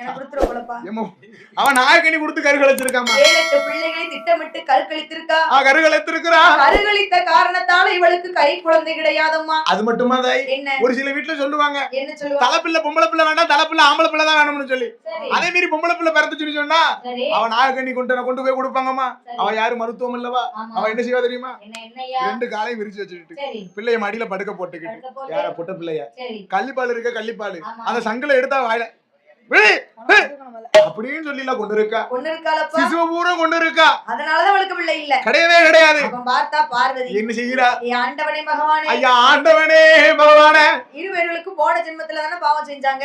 எனக்கு கொடுத்துற போலப்பா. அவன் நாயக்கனி கொடுத்து கருகழிச்சிருக்காமா. 7 பிள்ளைகளை திட்டமிட்டு கருக்கழித்திருக்கா. கருகழித்திருக்கிறா. கருகழித்த காரணத்தால இவளுக்கு கை குழந்தை கிடையாதம்மா. அது மட்டுமா தாய்? என்ன ஒரு சில வீட்டுல சொல்லுவாங்க, என்ன சொல்லுவாங்க, தலைப்பிள்ளை பொம்பளை பிள்ளை வேண்டாம், தலைப்பிள்ளை ஆம்பளை பிள்ளை தான் வேணும்னு சொல்லி. அதே மாதிரி பொம்பளை பிள்ளை பிறந்துச்சுன்னு சொன்னா அவன் நாயக்கனி கொண்டு போய் கொடுப்பாங்கம்மா. அவன் யாரு மருத்துவம் இல்லவா? அவன் என்ன செய்வா தெரியுமா? 2 காலையும் விரிச்சு வச்சுக்கிட்டு பிள்ளைய மடியில படுக்க போட்டுக்கிட்டு, யார பொட்ட பிள்ளைய, கள்ளிப்பால் இருக்க கள்ளிப்பால், அந்த சங்கல எடுத்தா வாயில அப்படின்னு சொல்லி கொண்டு இருக்கா. சிசுவ பூரா கொண்டு இருக்கா. அதனாலதான் அவளுக்கு பிள்ளை இல்ல. கிடையவே கிடையாது. பார்த்தா பார்வதி என்ன செய்கிறா? ஆண்டவனே பகவானே, ஐயா ஆண்டவனே பகவானே, இருவர்களுக்கு போன ஜென்மத்துல தானே பாவம் செஞ்சாங்க.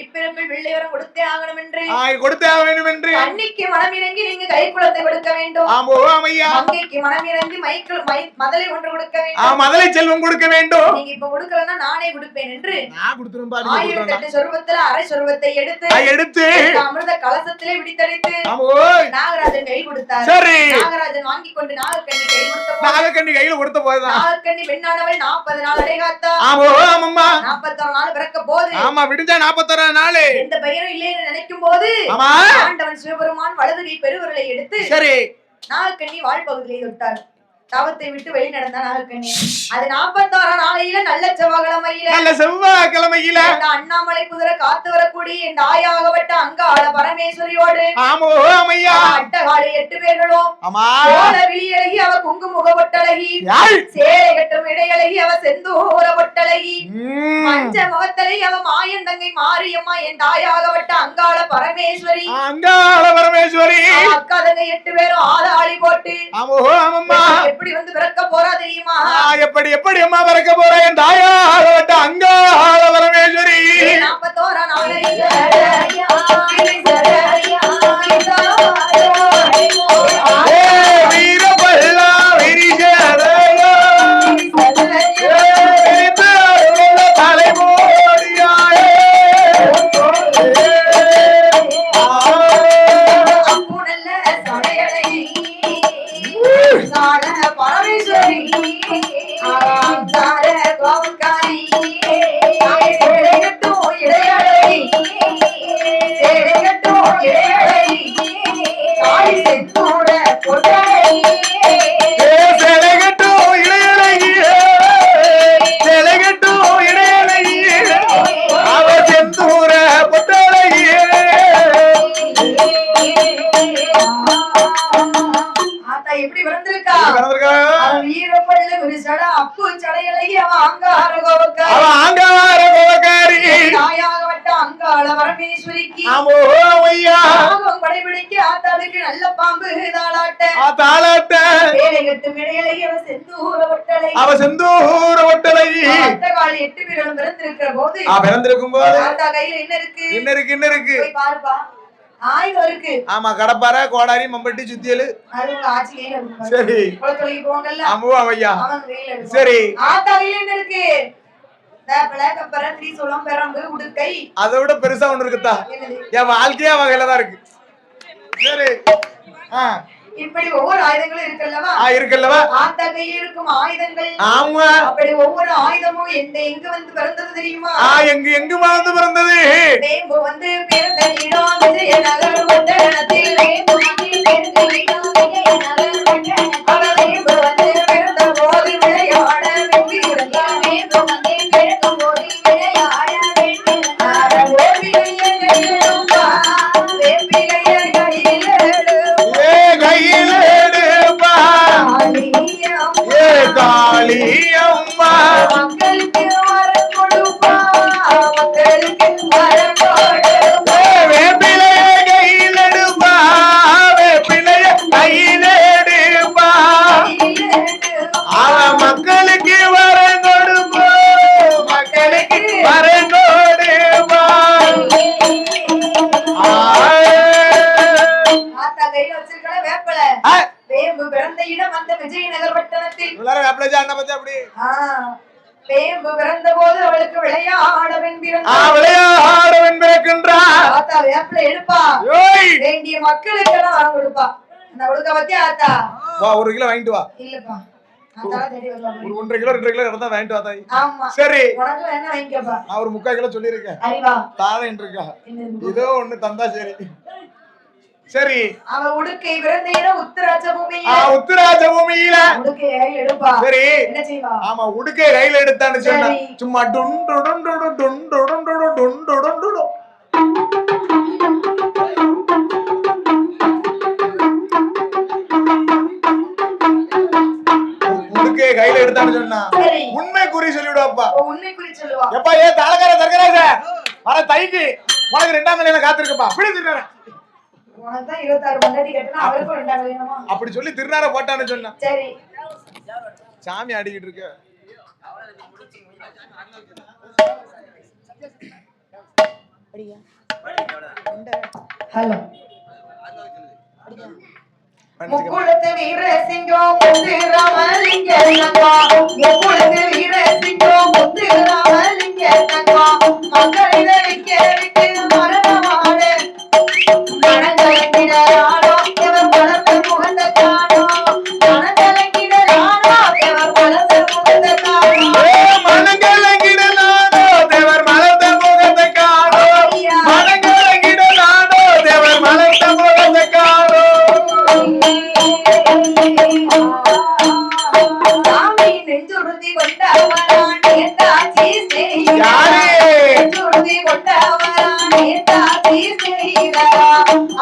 இப்பிறப்பில் பிள்ளை வரம் கொடுத்தே ஆகணும் என்று கொடுத்தே ஆக வேண்டும் என்று அன்னைக்கு மனமிறங்கி நீங்க கை குழந்தை கொடுக்க வேண்டும். ஆமோ ஐயா. அன்னைக்கு மனமிறங்கி மதலை ஒன்று கொடுக்க வேண்டும். மதலை செல்வம் கொடுக்க வேண்டும். நீங்க இப்ப கொடுக்கலன்னா நானே கொடுப்பேன் என்று நான் கொடுத்துரும் பாரு. 1008 சொர்வத்துல அரை சொர்வத்தை எடுத்து அமிர்த கலசத்திலே விடித்தடித்து நாகராஜன் கை கொடுத்தார். சரி. நாகராஜன் வாங்கி கொண்டு நாகக்கண்ணி கை கொடுத்த நாகக்கண்ணி கையில கொடுத்த போதுதான் நாகக்கண்ணி பெண்ணானவள் 40 நாள் அடைகாத்தா. ஆமோ ஆமாம்மா. 41 நாள் பிறக்க போது. ஆமா விடிஞ்சா 41 நாள். எந்த பையனும் இல்லைன்னு நினைக்கும் போது ஆமா ஆண்டவன் சிவபெருமான் வலது கை பெருவிரலை எடுத்து சரி நாகக்கண்ணி வாழ்பகுதியை தொட்டார். தவத்தை விட்டு வெளி நடந்த நாகக்கண்ணி. அது 41 நாளையில நல்ல செவ்வாய்க்கிழமையில அண்ணாமலை குதிரை காத்து வரக்கூடிய என் ஆயாகப்பட்ட அங்காள பரமேஸ்வரியோடு அட்டகாளி 8 பேர்களும் விழியழகி அவ குங்குமுக பொட்டழகி, சேலை கட்டும் இடையழகி அவ செந்தூர பொட்டழகி, மஞ்ச முகத்தலை அவ மாயந்தங்கை மாரியம்மா என் தாயாகப்பட்ட அங்காள பரமேஸ்வரி. அக்கா தங்கை 8 பேரும் ஆளாளி போட்டு எப்படி வந்து பிறக்க போறா தெரியுமா? எப்படி அம்மா பிறக்க போறா? என் தாயாகப்பட்ட அங்காள பரமேஸ்வரி. 41 நாளையில நல்ல பாம்பு தாளாட்ட அவ செந்தூர ஒட்டலை 8 பேரும் பிறந்திருக்கும் போது என்ன இருக்கு பாருப்பா. ஆயுதம் இருக்கு. ஆமா கடப்பார கோடாரி மம்பட்டி சுத்தியல். சரி போங்கல்ல. ஆமா ஐயா. சரி ஆத்தா கையில என்ன இருக்கு? உடுக்கை. அதை விட பெருசா ஒண்ணு இருக்குதா? என் வாழ்க்கையா வகையில தான் இருக்கு. சரி இப்படி ஒவ்வொரு ஆயுதங்களும் இருக்கல்லவா? இருக்கல்லவா? ஆத்தா கையில் இருக்கும் ஆயுதங்கள். ஆமா அப்படி ஒவ்வொரு ஆயுதமும் எங்க வந்து பிறந்தது தெரியுமா? எங்க வந்து பிறந்தது? வேம்பு வந்து பிறந்த இடம் விஜயநகர் பட்டணத்தில். வேம்பு வந்து பிறந்த இடம் விஜயநகர் பட்டணத்தில். வேம்பு வந்து பிறந்த போது விளையாட வெற்றி இருந்தார். வேம்பு வந்து பிறக்கும் போது விளையாட வெற்றி இருந்தார். வேம்பிகையர் கையிலெடுப்பா, வேம்பிகையர் கையிலெடுப்பா, காளி அம்மா மக்களுக்கு வர கொடுப்பா, மக்களுக்கு வர கொடுப்பா. வேப்பிலைய கையிலெடுப்பா, வேப்பிலைய கையிலெடுப்பா, அவ மக்களுக்கு வர கொடுப்பா, மக்களுக்கு வர கொடுப்பா. ஆத்தா கையில வச்சிருக்கல வேப்பலை. வேம்பு பிறந்த இடம் அந்த விஜயநகர் பட்டணத்தில். அப்படி வேம்பு பிறந்த போது அவளுக்கு விளையாடவன் பிறக்கின்றார். ஆத்தா வேப்பலை எடுப்பா, வேண்டிய மக்களுக்கு எல்லாம் வரம் கொடுப்பா. அந்த கொடுக்க பத்தி ஆத்தா 1 கிலோ வாங்கிட்டு வா. இல்லப்பா ஒரு 1.5 கிலோ 2 கிலோ இருந்தா வாங்கிட்டு வாதாய். சரி நான் ஒரு 3/4 கிலோ சொல்லியிருக்கேன். தாரேன் இருக்கா ஏதோ ஒண்ணு தந்தா சரி. சரி அவ உடுக்கை விருந்தேன உத்தராஜ பூமியில சரி என்ன செய்வா? ஆமா உடுக்கை கையில எடுத்தான்னு சொன்னா சும்மா டுன் டுன் டுன் டுன் டுன் டுன் டுன் டுன் கையில எடுத்தான்னு சொன்னா உண்மை குறி சொல்லிவிடுவாப்பா. உண்மை குறி சொல்லுவா. எப்பா ஏ தாளக்கார தர்கராஜ வர தைக்கு உனக்கு 2ஆம் கல்யாணம் காத்திருக்குப்பா. அப்படி திருநார உனக்கு தான் 26 பொண்டாட்டி கட்டனா அவருக்கு 2ஆம் கல்யாணமா அப்படி சொல்லி திருநார போட்டான்னு சொன்னா சரி சாமி ஆடிக்கிட்டு இருக்கு. ஹலோ முக்குளத்து வீர சிங்கம் முத்து ராமலிங்க தங்கா முக்குளத்து வீர சிங்கம் முத்து ராமலிங்க தங்கா மகளிர விக்க விட்டு மரணமாடு மனங்கலங்கிடரானோ எவர் வளர்த்த முகந்த காணோ மனங்கலங்கிடரானோ எவர் வளர்த்த முகந்த காணோ மனங்கலங்கிடரானோ தேவர் மலர்ந்த முகந்த காணோ மனங்கலங்கிடரானோ தேவர் மலர்ந்த முகந்த காணோ சாமி நெஞ்சுறுதி கொண்டவரானே தாச்சி செய்யாரே நெஞ்சுறுதி கொண்டவரானே தாச்சி செய்யாரா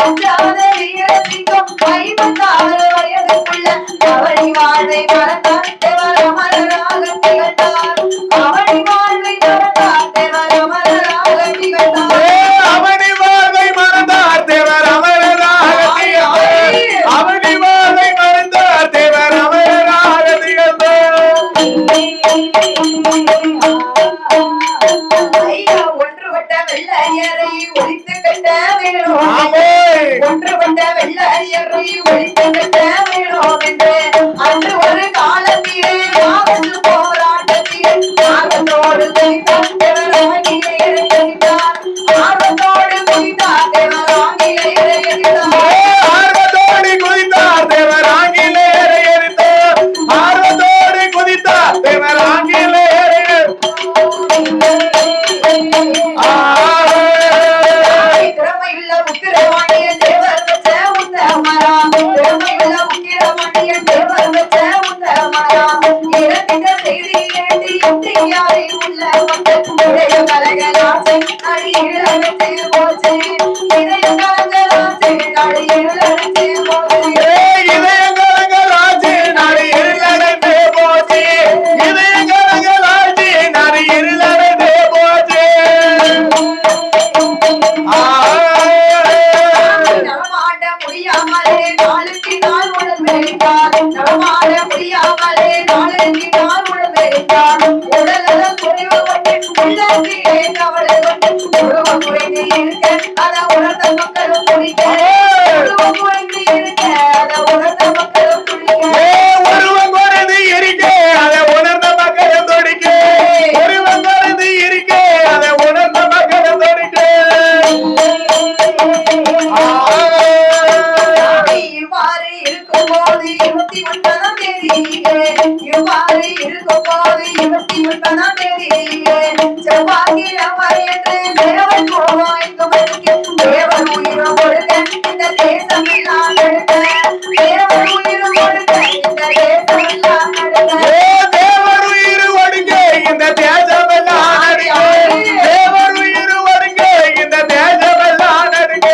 அஞ்சாத வீர சிங்கம் 56 வயதுக்குள்ள அவளி வாழ்வை மறந்தார் அமரராக திகழ்ந்தார். அவளி வாழ்வை மறந்தார் அமரராக திகழ்ந்தார். அவனி வாழ்வை மறந்தார் தேவர் அமரராக திகழ்ந்தார். அவனி வாழ்வை மறந்தார் தேவர் அமரராக திகழ்ந்தார். ஐயா ஒன்றுபட்ட வெள்ளையரை ஒழித்து கட்ட வேணும். ஒன்றுபட்ட வெள்ளையரை ஒழித்து கட்ட வேணும் என்று அன்று ஒரு காலத்திலே ஆபத்து போராட்டத்திலே ஆர்வத்தோடு குதித்தார் தேவராகிலே இறங்கினார். ஆர்வத்தோடு குதித்தார் தேவராகிலே இறங்கினார். ஆர்வத்தோடு குதித்தார் தேவர் ஆங்கிலேயரை எரித்தார். ஆர்வத்தோடு குதித்தார் தேவர் ஆங்கிலேயரை திறமையுள்ள உக்கிரவாணிய தேவர் வச்ச உத்தமரா திறமையுள்ள உக்கிரவாணிய தேவர் வச்ச உத்தமரா இறந்த செய்தி கேட்டு எட்டியாரை உள்ள மக்கள் உடைய கலகலாசை அடியில் அழைத்து போச்சு. இதய கலகலாசை அடியில் அழைத்து போச்சு. இதயங்களாச்சு நாடு இருளடைந்து போச்சு. இதயங்களாச்சு நாடு இருளடைந்து போச்சு. நடமாட முடியாமலே நாளுக்கு நாள் உடல் மெலிந்தார். நடமாட முடியாமலே நாளுக்கு நாள் உடல் மெலிந்தார். உடல்நல குறைவுபட்டு உள்ளத்திலே கவலை கொண்டு உருவம் குறைந்து இருக்க அதை உணர்ந்த மக்களும் குடிக்க. உருவம் குறைந்து இருக்க அதை உணர்ந்த மக்களும் குடிக்க. ஒருவன் குறைந்து இருக்க அதை உணர்ந்த மக்களும் தொடிக்க. ஒருவன் குறைந்து இருக்க அதை உணர்ந்த மக்களும் தொடிக்க. இவ்வாறு இருக்கும்போது 29ஆம் தேதியிலே இவ்வாறு இருக்கும்போது 29ஆம் தேதியிலே செவ்வாய்க்கிழமை என்று தேவன் கோவாய்க்கு தேவன் உயிரும் கொடுக்க இந்த தேசம் எல்லாம் எடுக்க. தேவன் உயிரும் கொடுக்க இந்த தேசம் எல்லாம் எடுக்க. தேவர் உயிர் ஒடுங்க இந்த தேசம் எல்லாம் நடுங்க. தேவர் உயிர் ஒடுங்க இந்த தேசம் எல்லாம் நடுங்க.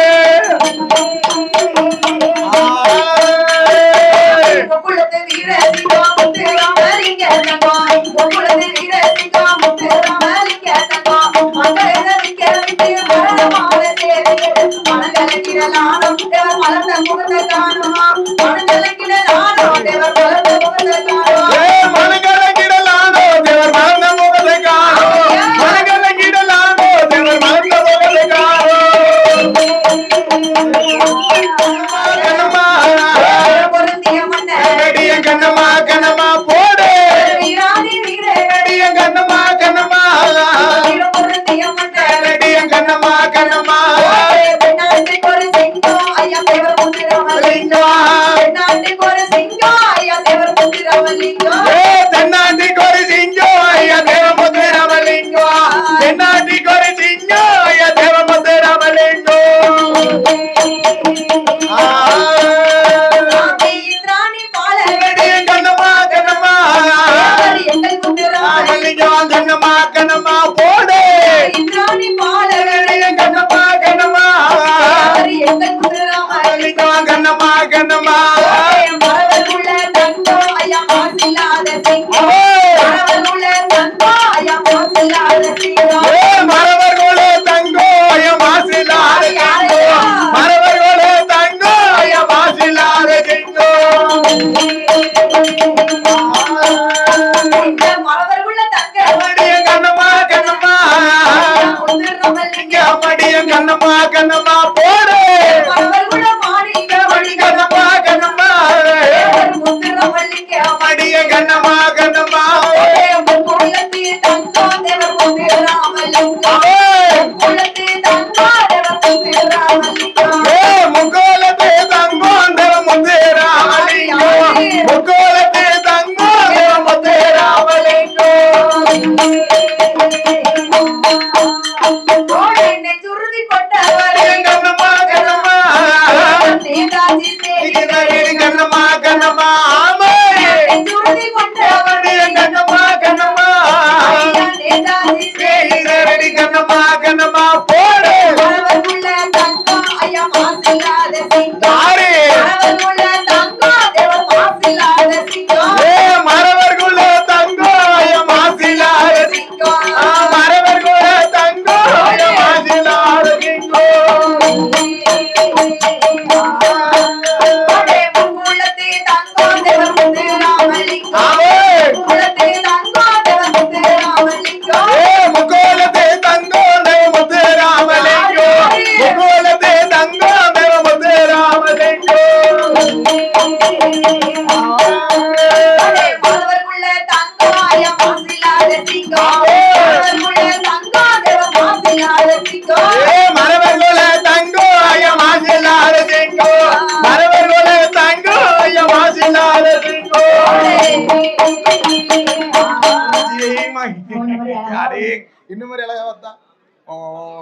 முக்குளத்து வீர சிங்கம் முத்து ராமலிங்க தங்கா முக்குளத்து வீர சிங்கம் முத்து ராமலிங்க தங்கா மகள விக்க விட்டு மரணமான சேவைகள் மனங்கலங்கிடலானோ தேவர் மலர்ந்த முகத்தை காணுமா. மனங்கலங்கிடலானோ தேவர் மலர்ந்த முகத்தை காணுமா. மனங்கலங்கிடலானோ தேவர் மலர்ந்த முகத்தை காணோம். மனங்கலங்கிடலானோ தேவர் மலர்ந்த முகத்தை காணோம். கண்ணம்மா பொருந்திய மன்னர் நடிய கண்ணம்மா கண்ணம்மா போடு. வீராதி வீர நடிய கண்ணம்மா கண்ணம்மா பொருந்திய மன்னர் நடிய கண்ணம்மா கண்ணம்மா நாட்டுக்கு ஒரு சிங்கம் ஐயா தேவர் முத்து ராமலிங்கம். நாட்டுக்கு ஒரு சிங்கம் ஐயா தேவர் முத்து ராமலிங்கம். போடு அவர்குல மாணிக்க மணி கண்ணம்மா கண்ணம்மா முத்திர மல்லிக்க மடிய கண்ணம்மா கண்ணம்மா முக்குளத்தி தங்கம் தேவர் முத்திராமலிங்கா முக்குளத்தி தங்கம் தேவர் முத்திராமலிங்கா முக்கோலத்தே தங்கம் தேவ முத்திராமலிங்கா முக்கோலத்தே தங்கம் தேவ முத்திராமலிங்கா நெஞ்சுறுதி கொண்டவர் கண்ணம்மா கண்ணம்மா நேதாஜி கண்ணம்மா கண்ணம்மா ஆமே நெஞ்சுறுதி கொண்டவர் கண்ணம்மா கண்ணம்மா நேதாஜி ரெடி கண்ணம்மா கண்ணம்மா போடு அவர்குல தங்கம் ஐயா மாசில்லாத சிங்கம் யாரு அவர்குல தங்கம் தேவர் மாசில்லாத சிங்கம் மரவர்குள்ள தங்கம் மாசிலாத சிங்கம் மரவர்குள்ள தங்கம் மாசிலாத முக்குளத்தி தங்கம் தேவர் முத்திராமலிங்கா முக்குளத்தி தங்கம் தேவர் முத்திராமலிங்கா முக்கோலத்தே தங்கம் தேவ முத்திராமலிங்கோ முக்கோலத்தே தங்கம் தேவ முத்திராமலிங்கோ மாணவர்குள்ள தங்கம் ஐயா மாசில்லாத சிங்கம் மாணவர்குள்ள தங்கம் தேவர் மாசில்லாத சிங்கம் மரவர்குள்ள தங்கம் மாசிலாத சிங்கோ மரவர்குள்ள தங்கம் மாசிலாத சிங்கோ இன்னும் மாதிரி அழகா பார்த்தா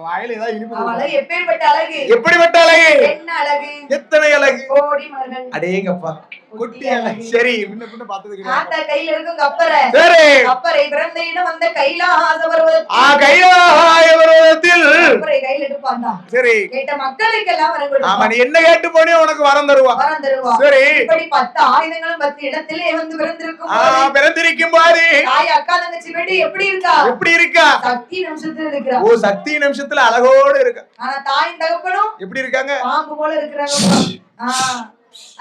வாயில ஏதாவது இனிப்பு அழகு எப்பேற்பட்ட அழகு எப்படிப்பட்ட அழகு என்ன அழகு எத்தனை அழகு கோடி மலர்கள் அடேங்கப்பா குட்டி அழகு சரி முன்ன பின்ன பார்த்தது கிடையாது ஆத்தா கையில இருக்கும் கப்பரை சரி கப்பரை பிறந்த இடம் வந்த கைலாச கைலாய பர்வதத்தில் கப்பரை கையில எடுப்பான் சரி கேட்ட மக்களுக்கெல்லாம் வரம் ஆமா கொடுப்பான் நீ என்ன கேட்டு போனியோ உனக்கு வரம் தருவா வரம் தருவான் சரி இப்படி 10 ஆயுதங்களும் 10 இடத்திலே வந்து பிறந்திருக்கும் போது பிறந்திருக்கும் பாரு தாய் அக்கா தங்கச்சி பேட்டி எப்படி இருக்கா எப்படி இருக்கா சக்தி நிமிஷத்துல இருக்கிறா ஓ சக்தி நிமிஷத்துல அழகோடு இருக்கா ஆனா தாயின் தகப்பனும் எப்படி இருக்காங்க பாம்பு போல இருக்கிறாங்க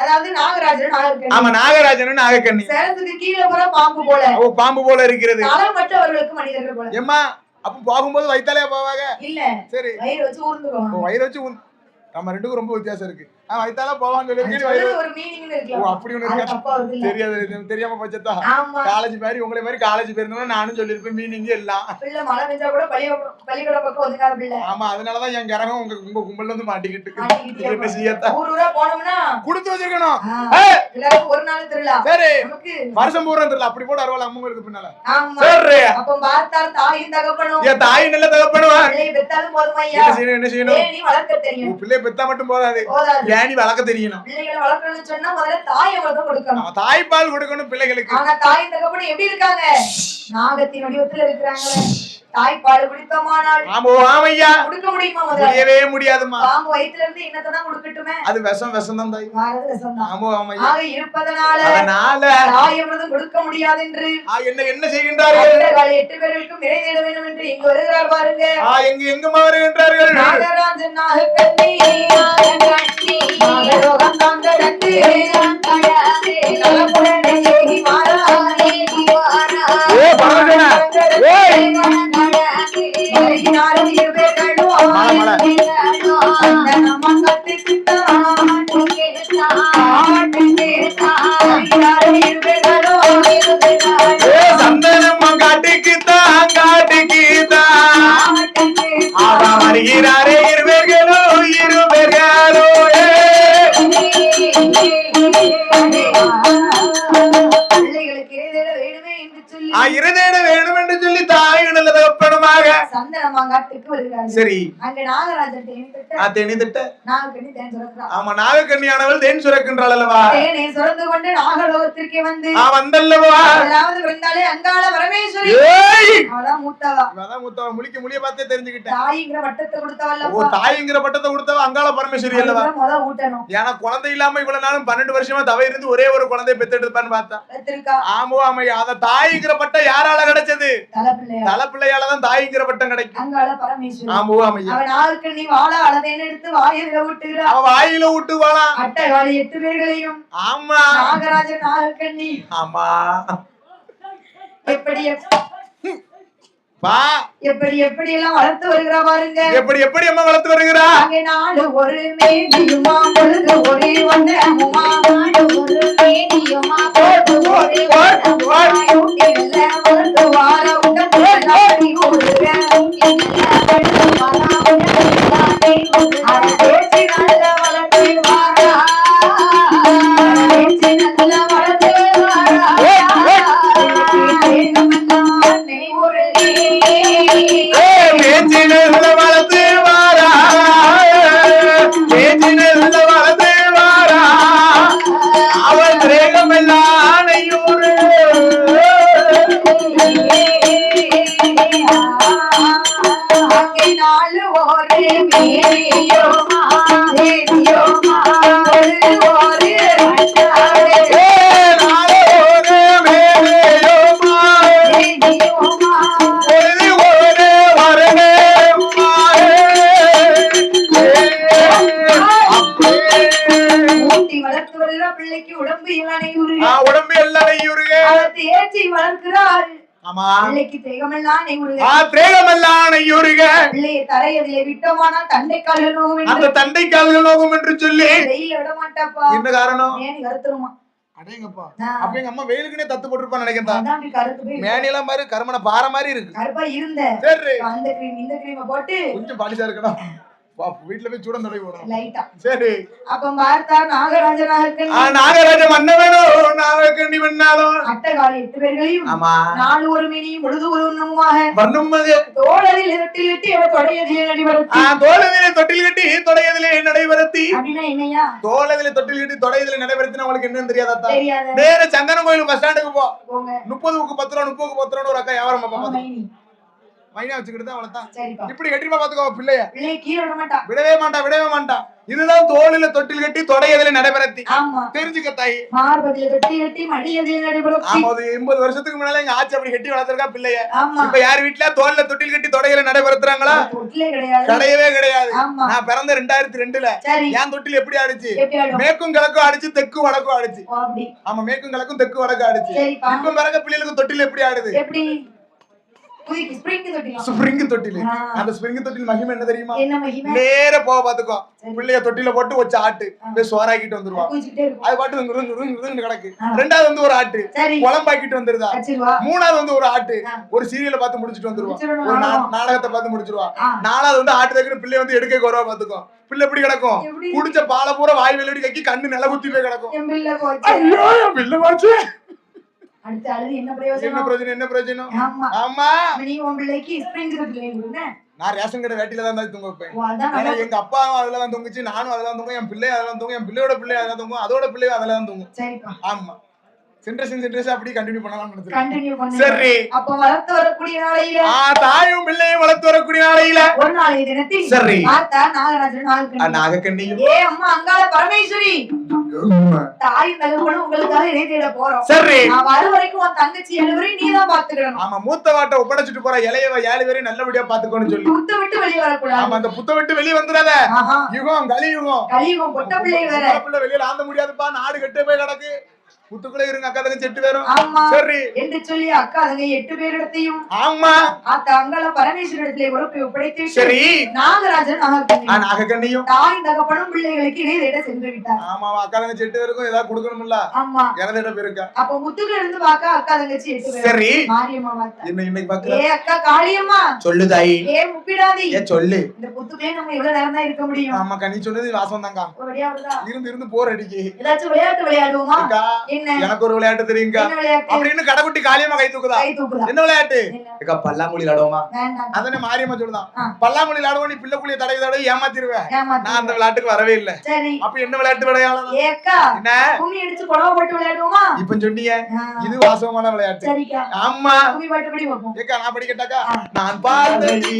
அதாவது நாகராஜன் நாகக்கண்ணி ஆமா நாகராஜனும் நாகக்கண்ணி சேலத்துக்கு கீழே போற பாம்பு போல ஓ பாம்பு போல இருக்கிறது தலை மட்டும் அவர்களுக்கு மனிதர்கள் போல ஏம்மா அப்ப போகும்போது வயித்தாலே போவாங்க இல்ல சரி வயிறு வச்சு ஊர்ந்துருவாங்க வயிறு வச்சு நம்ம ரெண்டுக்கும் ரொம்ப வித்தியாசம் இருக்கு வயித்தால போவான்னு சொல்லி வயிறு ஒரு மீனிங் ஓ இருக்கலாம் அப்படி ஒண்ணு இருக்கா தெரியாது தெரியாம பச்சத்தா ஆமா காலேஜ் மாதிரி உங்களை மாதிரி காலேஜ் போயிருந்தோம்னா நானும் சொல்லிருப்பேன் மீனிங் எல்லாம் பிள்ளை மழை பெஞ்சா கூட பள்ளிக்கூட பக்கம் ஒதுங்காத பிள்ளை ஆமா அதனாலதான் என் கிரகம் உங்க கும்பல்ல வந்து மாட்டிக்கிட்டு மாட்டிக்கிட்டே என்ன செய்யத்தா ஊர் ஊரா போனோம்னா குடுத்து வச்சிருக்கணும் எல்லாருக்கும் ஒரு நாள் திருவிழா சரி நமக்கு வருஷம் பூரா தெரியல அப்படி போட அருவாள் அம்மங்க இருக்கு பின்னால ஆமா சரி அப்ப பார்த்தால் தாயும் தகப்பனும் என் தாய் நல்ல தகப்படுவா பிள்ளையை பெத்தாலும் போதும் ஐயா என்ன செய்யணும் நீ வளர்க்க தெரியும் பிள்ளை பெத்தா மட்டும் போதாது போதாது ஏனி வளர்க்க தெரியணும் பிள்ளைகளை வளர்க்கணும்னு சொன்னா முதல்ல தாயை மட்டும் கொடுக்கணும் தாய்ப்பால் கொடுக்கணும் பிள்ளைகளுக்கு ஆனா தாய் தகப்பனும் எப்படி இருக்காங்க நாகத்தின் வடிவத்துல இருக்கிறாங்க தாய்ப்பால் குடிப்போமானால் ஆமையா கொடுக்க முடியுமா முதல்ல முடியவே முடியாதுமா பாம்பு வயிற்றுல இருந்து என்னத்தை தான் கொடுக்கட்டுமே அது விஷம் தான் தாய் வாரது விஷம்தான் ஆமையா ஆக இருப்பதனால அதனால தாயமிருந்தும் கொடுக்க முடியாது என்று என்ன செய்கின்றார்கள் 8 பேர்களுக்கும் நிறை தேட வேண்டும் என்று இங்கு வருகிறார் பாருங்க எங்கம்மா வருகின்றார்கள் நாகராஜன் நாகக்கண்ணி நாகரோகம் தாங்கடந்து நலமுடனே ஏகி வாரா நாரும் இருபேர்களும் சந்தனம் காட்டுக்குத்தான் வருகிறாரே இருவேர்களோ இருதேட வேணும் என்று சொல்லி தாய் தகப்பனுமாக சந்தனமாங்காட்டுக்கு வருகிறார்கள். சரி அங்க நாகராஜன் தேனி திட்ட நாகக்கண்ணி தேன் சுரக்கிறார். ஆமா நாகக்கண்ணியானவள் தேன் சுரக்கின்றாள் அல்லவா தேனை சுரந்து கொண்டு நாகலோகத்திற்கே வந்து வந்தல்லவா அதாவது விருந்தாலே அங்காள பரமேஸ்வரி அவதான் மூத்தவா அதான் மூத்தவா முழிய பார்த்தே தெரிஞ்சுக்கிட்டேன் தாய்ங்கிற வட்டத்தை கொடுத்தவல்ல ஓ தாய்ங்கிற பட்டத்தை கொடுத்தவ அங்காள பரமேஸ்வரி அல்லவா முத ஊட்டணும் ஏன்னா குழந்தை இல்லாம இவ்வளவு நாளும் 12 வருஷமா தவ இருந்து ஒரே ஒரு குழந்தையை பெத்தெடுப்பான்னு பார்த்தா ஆமோ ஆமையா அத தாய்ங்கிற பட்டம் யாரால கிடைச்சது தலைப்பிள்ளையாலதான் தாய்ங்கிற பட்டம் கிடைக்கும் அங்காள பரமேஸ்வரி ஆமோ ஆமையா அவன் நாகக்கண்ணி வாழ அளதேன்னு எடுத்து வாயில ஊட்டுகிறான் அவ வாயில ஊட்டு வாழா அட்டகாளி 8 பேர்களையும் ஆமா நாகராஜன் நாகக்கண்ணி ஆமா எப்படி பா எப்படி எப்படி எல்லாம் வளர்த்து வருகிறா பாருங்க. எப்படி அம்மா வளர்த்து வருகிறா. அங்கே நாடு ஒரு மேனியுமா பொழுது ஒரே வண்ணமுமா நாடு ஒரு மேனியுமா பொழுது ஒரே வண்ணமுமா ஊட்டில வளர்த்து வார உடன் நாடி ஊருக ஊட்டில வளர்த்து வார உடன் நாடி ஊருக பேச்சு நல்ல வளர்த்து வாரா பேச்சு நல்ல வளர்த்து வாரா தண்டை கால்கள் நோகும் என்று சொல்லி என்ன காரணம். அடேங்கப்பா அப்ப எங்க அம்மா வெயிலுக்குனே தத்து போட்டுருப்பான்னு நினைக்கிறேன். மேனியெல்லாம் மாதிரி கருமனை பாறை மாதிரி இருக்கு. கருப்பா இருந்த சரி அந்த கிரீம் இந்த கிரீமை போட்டு கொஞ்சம் பாலிஷா இருக்கணும். வீட்டுல போய் சூடம் தடவை போறோம். லைட்டா சரி அப்ப பார்த்தா நாகராஜ மன்னவனும் நாகக்கண்ணி மன்னாலும் அட்டகாலி 8 பேர்களையும் ஆமா நாலு ஒரு மினியும் பொழுது ஒரு உண்ணமுமாக வர்ணம்மது தோளதில் தொட்டில் கட்டி அவர் தொடையதிலே நடைபெறுத்தி தோளதிலே தொட்டில் கட்டி தொடையதிலே நடைபெறுத்தி அப்படின்னா என்னையா தோளதிலே தொட்டில் கட்டி தொடையதிலே நடைபெறுத்தினா உங்களுக்கு என்னன்னு தெரியாதா. தெரியாது. நேர சங்கரன் கோயில் பஸ் ஸ்டாண்டுக்கு போ. போங்க 30க்கு 10 ரூபா 30க்கு 10 ரூபா ஒரு அக்கா வியாபாரம் பாப்பா மைனா வச்சுக்கிட்டு அவ்வளவுதான். இப்படி கட்டிமா பாத்துக்கோ பிள்ளைய விடவே மாட்டா. இதுதான் தோளில தொட்டில் கட்டி தொடையதில நடைபெறத்தி தெரிஞ்சுக்க தாய். ஆமா 80 வருஷத்துக்கு முன்னால எங்க ஆச்சி அப்படி கட்டி வளர்த்திருக்கா பிள்ளைய. இப்ப யார் வீட்டுல தோல்ல தொட்டில் கட்டி தொடையில நடைபெறுத்துறாங்களா? கிடையவே கிடையாது. நான் பிறந்த 2002ல என் தொட்டில் எப்படி ஆடிச்சு? மேற்கும் கிழக்கும் ஆடிச்சு, தெற்கு வடக்கும் ஆடிச்சு. ஆமா மேற்கும் கிழக்கும் தெற்கு வடக்கும் ஆடிச்சு. இப்ப பிறகு பிள்ளைகளுக்கு தொட்டில் எப்படி ஆடுது? ஸ்பிரிங் தொட்டில். அந்த ஸ்பிரிங் தொட்டில் மகிமை என்ன தெரியுமா? நேர போக பாத்துக்கோ பிள்ளைய தொட்டில போட்டு வச்சு ஆட்டு போய் சோறாக்கிட்டு வந்துருவா. அது பாட்டு கிடக்கு. ரெண்டாவது வந்து ஒரு ஆட்டு குழம்பாக்கிட்டு வந்துருதா. மூணாவது வந்து ஒரு ஆட்டு ஒரு சீரியலை பார்த்து முடிச்சுட்டு வந்துருவா. ஒரு நாடகத்தை பார்த்து முடிச்சிருவா. நாலாவது வந்து ஆட்டு தக்கிற பிள்ளை வந்து எடுக்க வருவா பாத்துக்கோ. பிள்ளை எப்படி கிடக்கும்? குடிச்ச பாலை பூரா வாய் வெளியடி கக்கி கண்ணு நில குத்தி போய் கிடக்கும். ஐயோ பிள்ளை போச்சு. அடுத்து அழுது என்ன பிரயோஜனம்? என்ன பிரயோஜனம்? ஆமா நீ உன் பிள்ளைக்கு ஸ்பிரிங் தொட்டில் வேணும்னு நான் ரேஷன் கடை வேட்டில தான் தூங்க வைப்பேன். எங்க அப்பா அதுல தான் தூங்குச்சு, நானும் அதுல தான் தூங்கும், என் பிள்ளை அதெல்லாம் தூங்கும், என் பிள்ளையோட பிள்ளை அதெல்லாம் தூங்கும், அதோட பிள்ளையும் அதுல தான் தூங்கும். ஆமா சென்ட்ரேஷன் அப்படி கண்டினியூ பண்ணலாம். சரி அப்ப வளர்த்து வரக்கூடிய நாளையில தாயும் பிள்ளையும் வளர்த்து வரக்கூடிய நாளையில ஒரு நாளைய தினத்தில் சரி பார்த்தா நாகராஜன் நாகக்கண்ணியும் ஏ அம்மா அங்காள பரமேஸ்வரி தாய் தகப்பனும் உங்களுக்காக இணை தேட போறோம். சரி நான் வர வரைக்கும் உன் தங்கச்சி 7 பேரையும் நீதான் பாத்துக்கணும். ஆமா மூத்த வாட்ட ஒப்படைச்சிட்டு போற இளையவ 7 பேரையும் நல்லபடியா பாத்துக்கணும்னு சொல்லி புத்த விட்டு வெளியே வரக்கூடாது. ஆமா அந்த புத்த விட்டு வெளியே வந்துடாத. யுகம் கலியுகம் பொட்ட பிள்ளை வேற பிள்ளை வெளியில ஆந்த முடியாதுப்பா. நாடு கெட்டு போய் கிடக்கு. புத்துக்குள்ள இருங்க அக்கா தங்கச்சி 8 பேரும். சரி என்று சொல்லி அக்கா தங்கை 8 பேரிடத்தையும் ஆமா அங்காள பரமேஸ்வரத்திலே பொறுப்பை ஒப்படைத்து சரி நாகராஜன் நாகக்கண்ணியும் தாய் தகப்பனும் பிள்ளைகளுக்கு இணை தேட சென்று விட்டார். ஆமா அக்கா தங்கச்சி 8 பேருக்கும் ஏதாவது கொடுக்கணும்ல. ஆமா இறந்திட பேருக்கா. அப்ப முத்துக்குள்ள இருந்து பாக்க அக்கா தங்கச்சி 8 பேர். சரி மாரியம்மா பார்த்தா என்ன இன்னைக்கு பாக்குற? ஏ அக்கா காளியம்மா சொல்லு தாயி. ஏ முப்பிடாதி ஏ சொல்லு. இந்த புத்துக்குள்ளே நம்ம இவ்வளவு நேரம் தான் இருக்க முடியும். ஆமா கண்ணி சொன்னது வாசம் தாங்க. ஒரேடியா வருதா? இருந்து போர் அடிக்கி. ஏதாச்சும் விளையாட்டு விளையாடுவோமா? என்ன? எனக்கு ஒரு விளையாட்டு தெரியுங்க. அப்படின்னு கடகுட்டி காளியம்மா கை தூக்குதா. என்ன விளையாட்டு? ஏக்கா பல்லாங்குழி விளையாடுவோமா? அதனே மாரியம்மா சொல்லுதான். பல்லாங்குழி விளையாடுவோம் நீ பிள்ளைக்குள்ள தடவி ஏமாத்திடுவேன். நான் அந்த விளையாட்டுக்கு வரவே இல்ல. அப்ப என்ன விளையாட்டு விளையாடலாம்? ஏக்கா என்ன கும்மி அடிச்சு கொடவ போட்டு விளையாடுவோமா? இப்ப சொன்னீங்க இது வாசமான விளையாட்டு. சரிக்கா ஆமா கும்மி பாட்டு படி வைப்போம். ஏக்கா நான் படிக்கட்டாக்கா? நான் பார்த்தது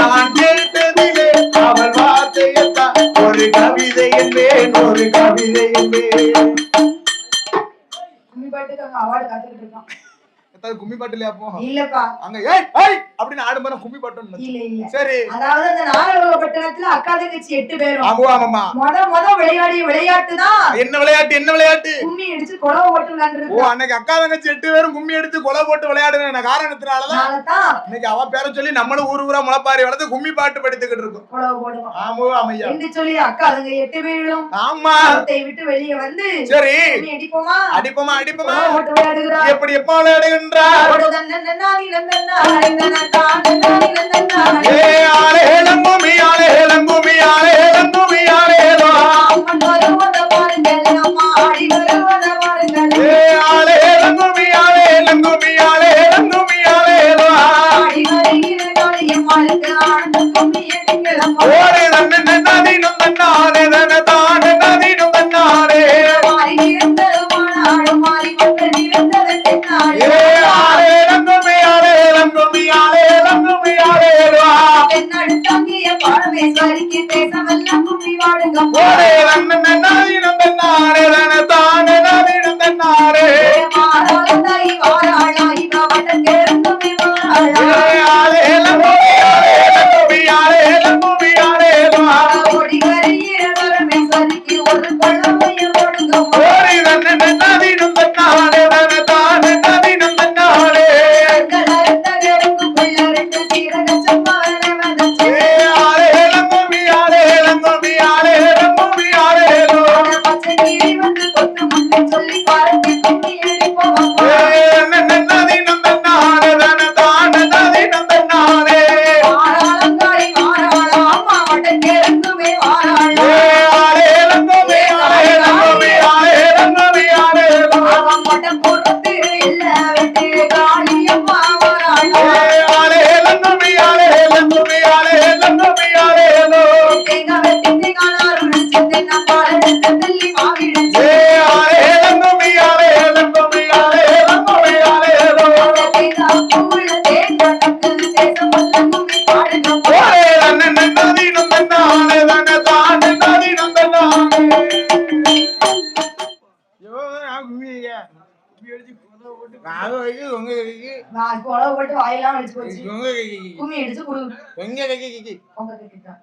நான் கேட்டதிலே அவள் வார்த்தையத்தா ஒரு கவிதை என்பேன் ஒரு கவிதை என்பேன். கும்மி பாட்டுக்கு அவார்டு காத்துக்கிட்டு இருக்கான். மத்த கும்மி பாட்டு இல்லையா அப்போ இல்லப்பா அங்க ஏய் ஏய் அப்படின்னு ஆடும்போது கும்மி பாட்டு இல்ல இல்ல சரி அதாவது அந்த நாகலோகப்பட்டினத்துல அக்கா தங்கச்சி 8 பேரும் ஆமாமா முத விளையாடிய விளையாட்டு தான் என்ன விளையாட்டு கும்மி அடிச்சு குளவ போட்டு விளையாடுறது ஓ அன்னைக்கு அக்கா தங்கச்சி 8 பேரும் கும்மி அடிச்சு கொலை போட்டு விளையாடுன காரணத்தினாலதான் இன்னைக்கு அவ பேரை சொல்லி நம்மளும் ஊரா முளைப்பாரி வளர்த்து கும்மி பாட்டு படித்துக்கிட்டு இருக்கோம் குளவ போடுவோம் ஆமா ஆமையா என்று சொல்லி அக்கா தங்க 8 பேரும் ஆமா விட்டு வெளியே வந்து சரி அடிப்போமா போட்டு விளையாடுகிறார் எப்படி எப்ப விளையாடுகின்றார்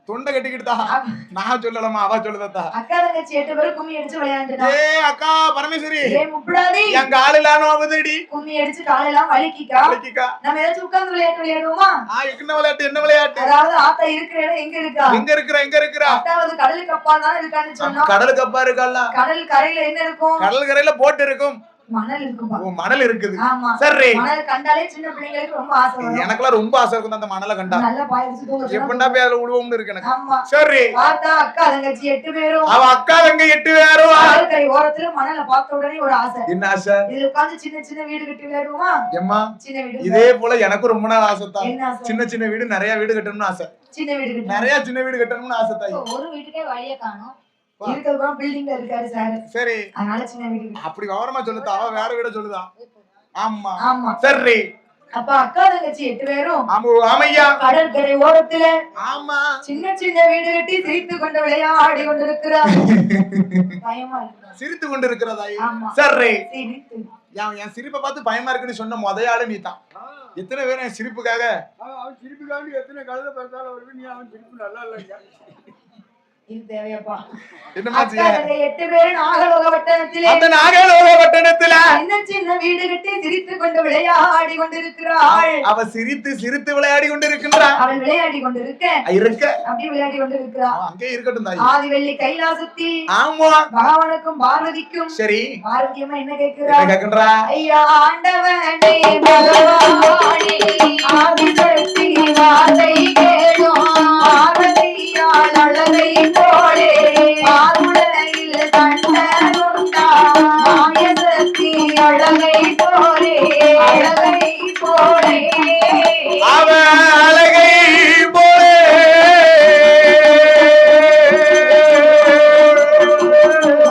தொண்டை கட்டிக்கிட்டா நான் சொல்லலாமா அவ சொல்லுதா அக்கா தங்கச்சி 8 பேரும் கும்மி அடிச்சு விளையாண்டுட்டா அக்கா பரமேஸ்வரி முப்படாதி என் காலிலானோ அவதடி கும்மி அடிச்சு காலெல்லாம் வலிக்கிக்கா நம்ம ஏதாச்சும் உட்கார்ந்து விளையாடுவோமா என்ன விளையாட்டு அதாவது ஆத்தா இருக்கிற இடம் எங்க இருக்கா அதாவது கடலுக்கு அப்பா தான் இருக்கான்னு சொன்னோம் கடலுக்கு அப்பா இருக்கல்ல கடல் கரையில என்ன இருக்கும் கடல் கரையில போட்டு இருக்கும் மணல் இருக்குது சரி மணல் கண்டாலே சின்ன பிள்ளைங்களுக்கு ரொம்ப ஆசை வரும் எனக்குலாம் ரொம்ப ஆசை இருக்கும் அந்த மணலை கண்டா நல்லா பாயிச்சு தூங்க எப்பண்டா போய் அதுல விடுவோம்னு இருக்கு எனக்கு சரி பார்த்தா அக்கா தங்கச்சி 8 பேரும் அவ அக்கா தங்க 8 பேரும் கரை ஓரத்துல மணலை பார்த்த உடனே ஒரு ஆசை என்ன ஆசை இதுல உட்கார்ந்து சின்ன வீடு கட்டி விளையாடுவோமா எம்மா சின்ன வீடு இதே போல எனக்கு ரொம்ப நாள் ஆசை தான் சின்ன வீடு நிறைய வீடு கட்டணும்னு ஆசை நிறைய சின்ன வீடு கட்டணும்னு ஆசை தான் ஒரு வீட்டுக்கே வழியே காணோம் இருக்கறதும் பில்டிங்ல இருக்காரு சார் சரி அதனால சின்ன வீடு அப்படி விவரமா சொல்லுதா அவ வேற வீட சொல்லுதா ஆமா சரி அப்ப அக்கா தங்கச்சி 8 பேரும் ஆமையா கடற்கரை ஓரத்துல ஆமா சின்ன வீடு கட்டி சிரித்து கொண்டு விளையாடி கொண்டிருக்கிறார் பயமா இருக்கு சிரித்து கொண்டு இருக்கிறதா சரி என் சிரிப்பை பார்த்து பயமா இருக்குன்னு சொன்ன முதல் நீ தான் எத்தனை பேர் என் சிரிப்புக்காக எத்தனை கழுத பிறந்தாலும் வருது நீ அவன் சிரிப்பு நல்லா இல்லைங்க இது தேவையாப்பா என்னமாச்சு 8 பேரும் நாகலோகப்பட்டினத்திலே அந்த நாகலோகப்பட்டினத்திலே சின்ன வீடு கட்டி சிரித்து கொண்டு விளையாடி கொண்டிருக்கிறாள் அவ சிரித்து விளையாடி கொண்டிருக்கிறாள் அவள் விளையாடி கொண்டிருக்க அப்படி விளையாடி கொண்டிருக்கிறாள் அங்கே இருக்கட்டும் தாய் ஆதிவெள்ளி கைலாசத்தி ஆமா பகவானுக்கும் பார்வதிக்கும் சரி பார்வதியம்மா என்ன கேக்குறா ஐயா ஆண்டவனே பகவானே ஆதிசக்தி வார்த்தை கேளும் பார்வதியால் அழகை போலே ஆருளையில் கண்டனுண்டா மாயசக்தி அழகை போலே அவ அழகை போலே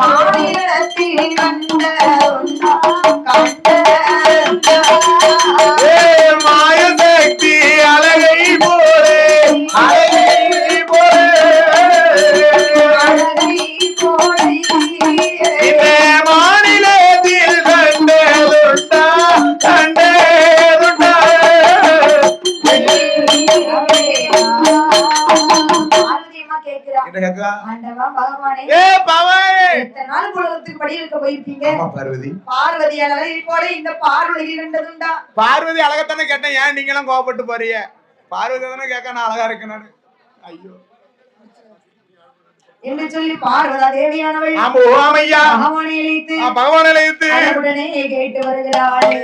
மாயத்தில் கண்டனுண்டா மாயசக்தி அழகை போலே ஆமா பகவானே. ஏ பவானி எத்தனை நாள் உலகத்துக்கு படி இருக்க போயிருக்கீங்க? ஆமா பார்வதி. பார்வதி அழகை போல இந்த பார்வதி கண்டதுண்டா? பார்வதி அழகத்தானே கேட்டேன், ஏன் நீங்க எல்லாம் கோவப்பட்டு போறீங்க? பார்வதி தானே கேட்க நான் அழகா இருக்கேன் நானு. ஐயோ என்று சொல்லி பார்வதா தேவியானவள் ஆமா ஓமையா பகவானை இழைத்து பகவானை இழைத்து உடனே கேட்டு வருகிறாள்.